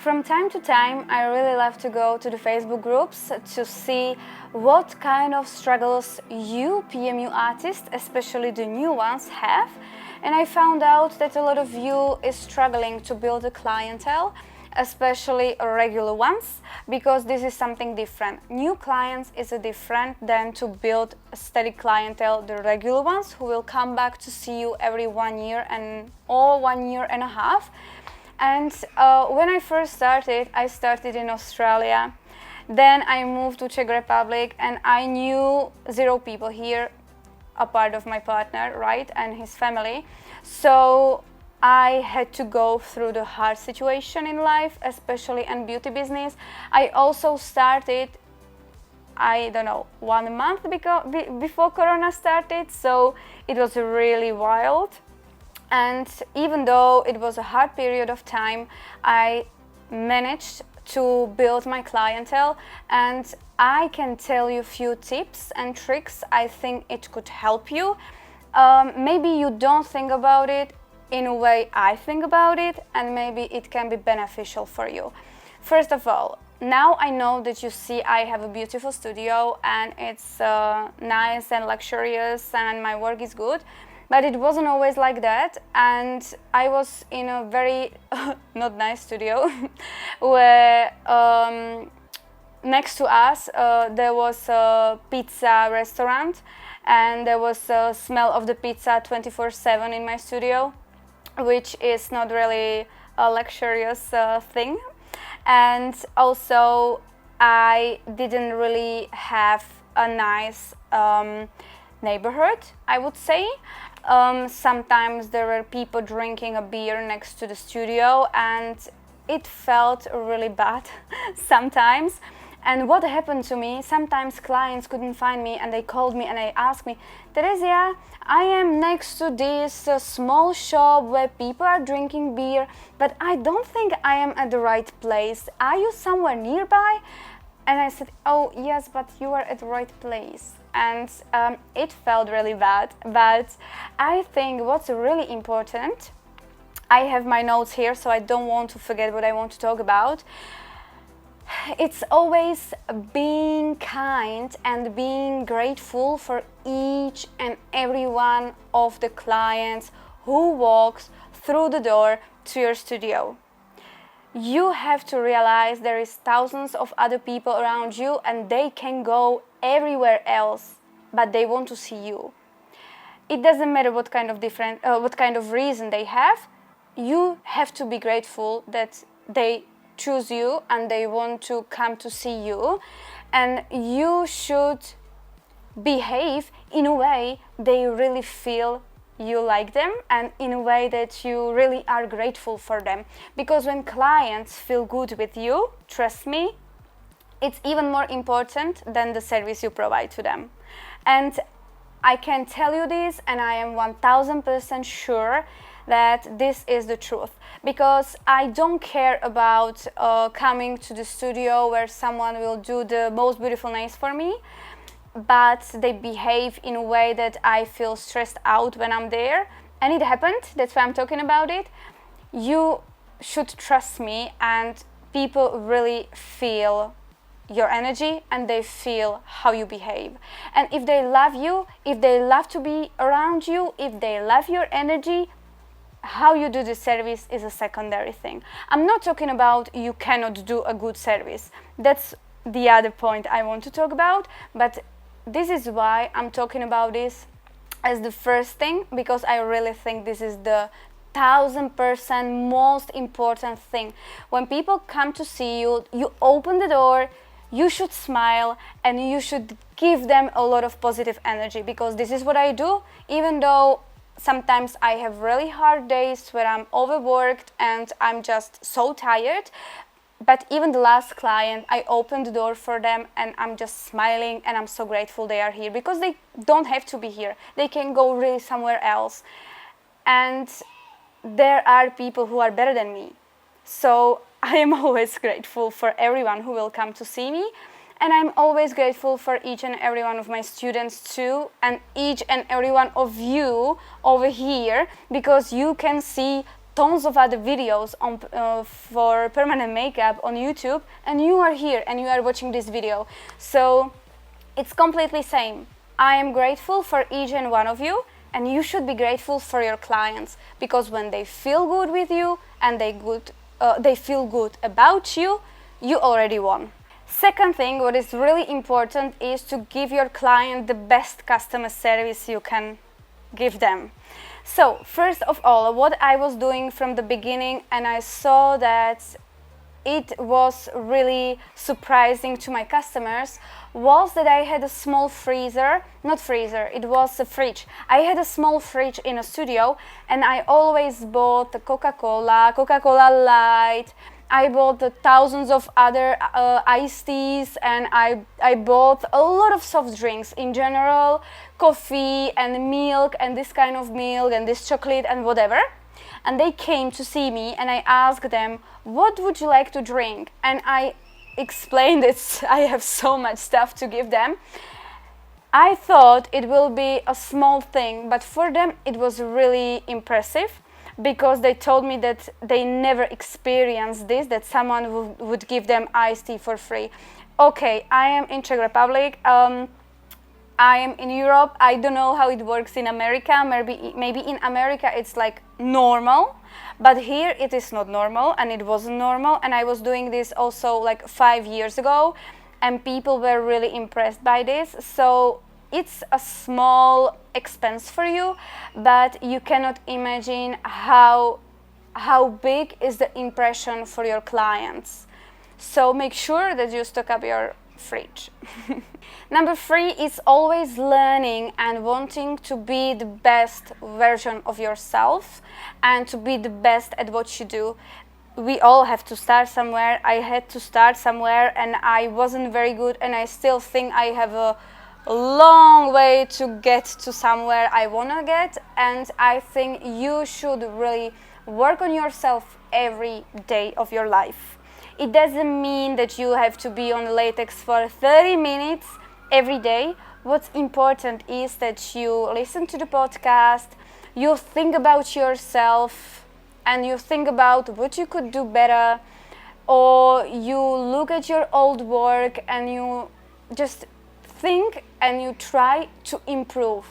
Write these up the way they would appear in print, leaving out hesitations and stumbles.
From time to time, I really love to go to the Facebook groups to see what kind of struggles you PMU artists, especially the new ones, have. And I found out that a lot of you is struggling to build a clientele, especially regular ones, because this is something different. New clients is a different than to build a steady clientele, the regular ones who will come back to see you every 1 year or 1 year and a half. And when I first started, I started in Australia. Then I moved to Czech Republic and I knew 0 people here, apart of my partner, right, and his family. So I had to go through the hard situation in life, especially in beauty business. I also started, I don't know, 1 month before Corona started, so it was really wild. And even though it was a hard period of time, I managed to build my clientele, and I can tell you a few tips and tricks. I think it could help you. Maybe you don't think about it in a way I think about it, and maybe it can be beneficial for you. First of all, now I know that you see I have a beautiful studio and it's nice and luxurious and my work is good. But it wasn't always like that, and I was in a very not nice studio where next to us there was a pizza restaurant, and there was a smell of the pizza 24/7 in my studio, which is not really a luxurious thing. And also I didn't really have a nice neighborhood, I would say. Sometimes there were people drinking a beer next to the studio, and it felt really bad sometimes. And what happened to me, sometimes clients couldn't find me and they called me and they asked me, Teresia, I am next to this small shop where people are drinking beer, but I don't think I am at the right place. Are you somewhere nearby? And I said, oh yes, but you are at the right place. And it felt really bad, but I think what's really important, I have my notes here so I don't want to forget what I want to talk about. It's always being kind and being grateful for each and every one of the clients who walks through the door to your studio. You have to realize there is thousands of other people around you and they can go everywhere else, but they want to see you. It doesn't matter what kind of reason they have. You have to be grateful that they choose you and they want to come to see you, and you should behave in a way they really feel you like them, and in a way that you really are grateful for them. Because when clients feel good with you, trust me, it's even more important than the service you provide to them. And I can tell you this, and I am 1000% sure that this is the truth, because I don't care about coming to the studio where someone will do the most beautiful nails for me, but they behave in a way that I feel stressed out when I'm there. And it happened, that's why I'm talking about it. You should trust me, and people really feel your energy and they feel how you behave. And if they love you, if they love to be around you, if they love your energy, how you do the service is a secondary thing. I'm not talking about you cannot do a good service. That's the other point I want to talk about, but this is why I'm talking about this as the first thing, because I really think this is the 1000% most important thing. When people come to see you, you open the door, you should smile, and you should give them a lot of positive energy, because this is what I do. Even though sometimes I have really hard days where I'm overworked and I'm just so tired, but even the last client, I opened the door for them and I'm just smiling, and I'm so grateful they are here, because they don't have to be here. They can go really somewhere else. And there are people who are better than me. So I am always grateful for everyone who will come to see me, and I'm always grateful for each and every one of my students too, and each and every one of you over here, because you can see tons of other videos on, for permanent makeup on YouTube, and you are here and you are watching this video. So it's completely same. I am grateful for each and one of you, and you should be grateful for your clients, because when they feel good with you and they feel good about you, you already won. Second thing, what is really important is to give your client the best customer service you can give them. So first of all, what I was doing from the beginning, and I saw that it was really surprising to my customers, was that I had a small freezer, not freezer, it was a fridge. I had a small fridge in a studio, and I always bought the Coca-Cola, Coca-Cola Light. I bought the thousands of other iced teas, and I bought a lot of soft drinks in general, coffee and milk and this kind of milk and this chocolate and whatever. And they came to see me, and I asked them, what would you like to drink? And I explained that I have so much stuff to give them. I thought it will be a small thing, but for them it was really impressive, because they told me that they never experienced this, that someone would give them iced tea for free. Okay, I am in Czech Republic, I am in Europe. I don't know how it works in America. Maybe in America it's like normal, but here it is not normal, and it wasn't normal. And I was doing this also like 5 years ago, and people were really impressed by this. So it's a small expense for you, but you cannot imagine how big is the impression for your clients. So make sure that you stock up your fridge. Number 3 is always learning and wanting to be the best version of yourself and to be the best at what you do. We all have to start somewhere. I had to start somewhere, and I wasn't very good, and I still think I have a long way to get to somewhere I want to get. And I think you should really work on yourself every day of your life. It doesn't mean that you have to be on latex for 30 minutes every day. What's important is that you listen to the podcast, you think about yourself, and you think about what you could do better, or you look at your old work and you just think and you try to improve.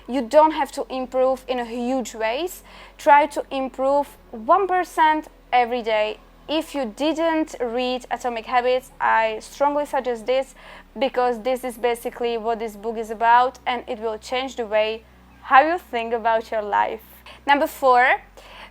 You don't have to improve in a huge ways. Try to improve 1% every day. If you didn't read Atomic Habits, I strongly suggest this, because this is basically what this book is about, and it will change the way how you think about your life. Number 4,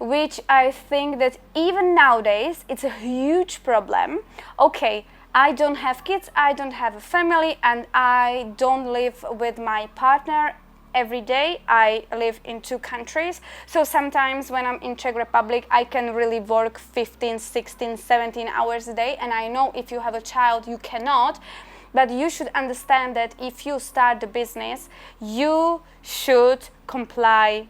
which I think that even nowadays it's a huge problem. Okay, I don't have kids, I don't have a family, and I don't live with my partner every day. I live in 2 countries, so sometimes when I'm in Czech Republic I can really work 15, 16, 17 hours a day, and I know if you have a child you cannot, but you should understand that if you start the business you should comply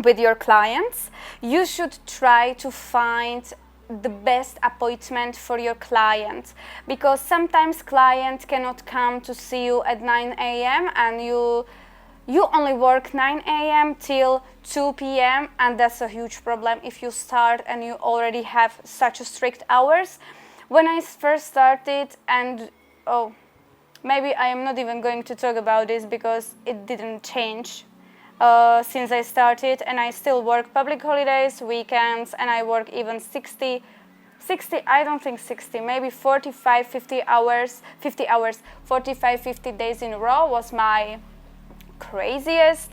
with your clients. You should try to find the best appointment for your client, because sometimes client cannot come to see you at 9 a.m. and you only work 9 a.m. till 2 p.m. and that's a huge problem if you start and you already have such a strict hours. When I first started, and maybe I am not even going to talk about this because it didn't change since I started, and I still work public holidays, weekends, and I work even 60, I don't think 60, maybe 45, 50 hours, 45, 50 days in a row was my craziest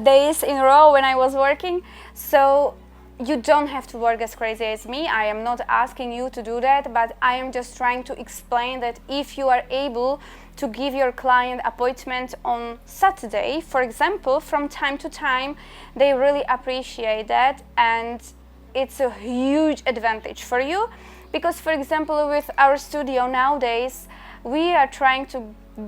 days in a row when I was working. So you don't have to work as crazy as me. I am not asking you to do that, but I am just trying to explain that if you are able to give your client appointment on Saturday, for example, from time to time, they really appreciate that, and it's a huge advantage for you. Because, for example, with our studio nowadays, we are trying to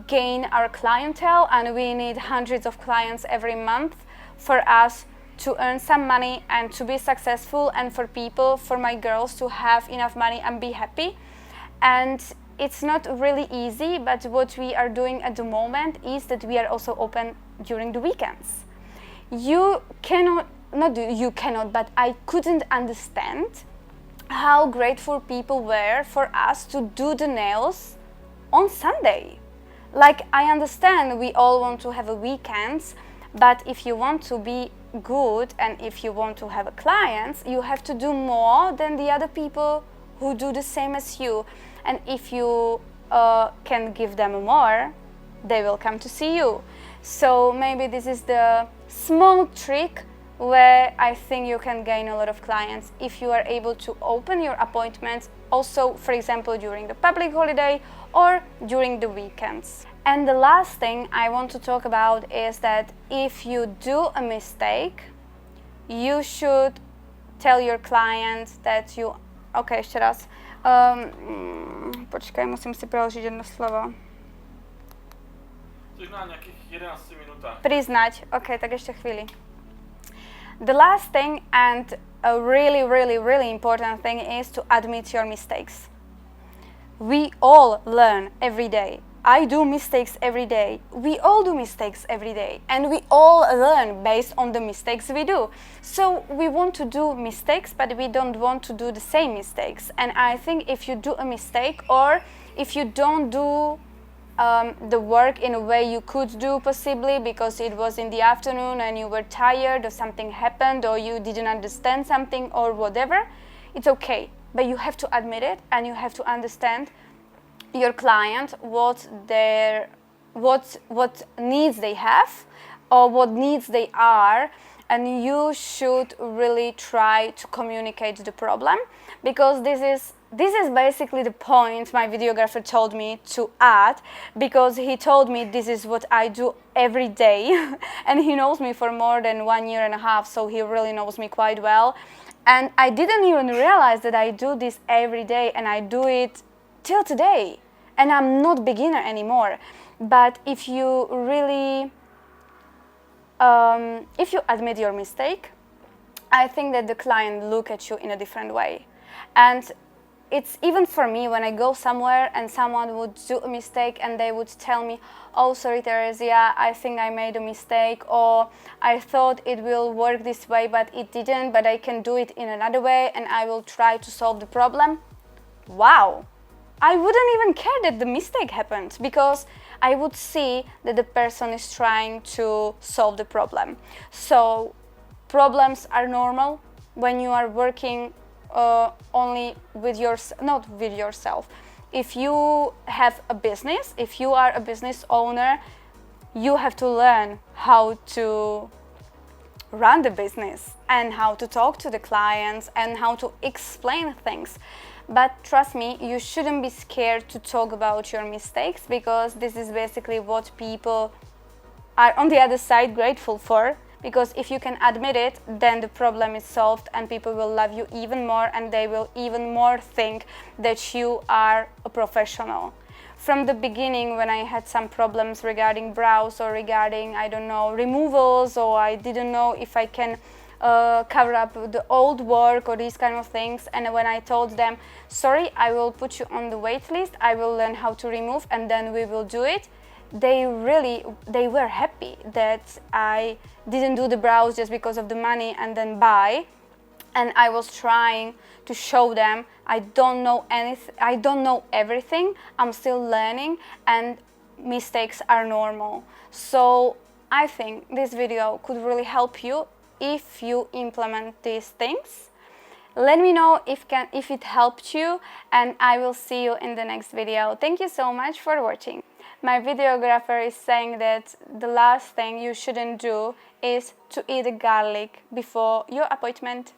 gain our clientele, and we need hundreds of clients every month for us to earn some money and to be successful, and for people, for my girls to have enough money and be happy. And it's not really easy, but what we are doing at the moment is that we are also open during the weekends. You cannot you cannot, but I couldn't understand how grateful people were for us to do the nails on Sunday. Like, I understand we all want to have a weekends, but if you want to be good and if you want to have a clients, you have to do more than the other people who do the same as you. And if you can give them more, they will come to see you. So maybe this is the small trick where I think you can gain a lot of clients if you are able to open your appointments also, for example, during the public holiday or during the weekends. And the last thing I want to talk about is that if you do a mistake, you should tell your client that you... Ok, ešte raz. Počkaj, musím si preložiť jedno slovo. Což na nejakých 11 minútach. Priznať. Ok, tak ešte chvíli. The last thing and a really, really, really important thing is to admit your mistakes. We all learn every day. I do mistakes every day. We all do mistakes every day. And we all learn based on the mistakes we do. So we want to do mistakes, but we don't want to do the same mistakes. And I think if you do a mistake or if you don't do the work in a way you could do possibly because it was in the afternoon and you were tired or something happened or you didn't understand something or whatever, it's okay. But you have to admit it and you have to understand your client what needs they have or what needs they are, and you should really try to communicate the problem, because this is basically the point my videographer told me to add, because he told me this is what I do every day and he knows me for more than 1.5 years, so he really knows me quite well. And I didn't even realize that I do this every day, and I do it till today. And I'm not beginner anymore. But if you really, if you admit your mistake, I think that the client look at you in a different way. And it's even for me when I go somewhere and someone would do a mistake and they would tell me, oh, sorry, Teresia, I think I made a mistake, or I thought it will work this way, but it didn't, but I can do it in another way and I will try to solve the problem. Wow. I wouldn't even care that the mistake happened, because I would see that the person is trying to solve the problem. So problems are normal when you are working only with not with yourself. If you have a business, if you are a business owner, you have to learn how to run the business and how to talk to the clients and how to explain things. But trust me, you shouldn't be scared to talk about your mistakes, because this is basically what people are on the other side grateful for. Because if you can admit it, then the problem is solved and people will love you even more and they will even more think that you are a professional. From the beginning, when I had some problems regarding brows or regarding, I don't know, removals, or I didn't know if I can cover up the old work or these kind of things, and when I told them, sorry, I will put you on the wait list, I will learn how to remove and then we will do it, they were happy that I didn't do the brows just because of the money and then buy. And I was trying to show them I don't know anything, I don't know everything, I'm still learning and mistakes are normal. So I think this video could really help you if you implement these things. Let me know if it helped you, and I will see you in the next video. Thank you so much for watching. My videographer is saying that the last thing you shouldn't do is to eat garlic before your appointment.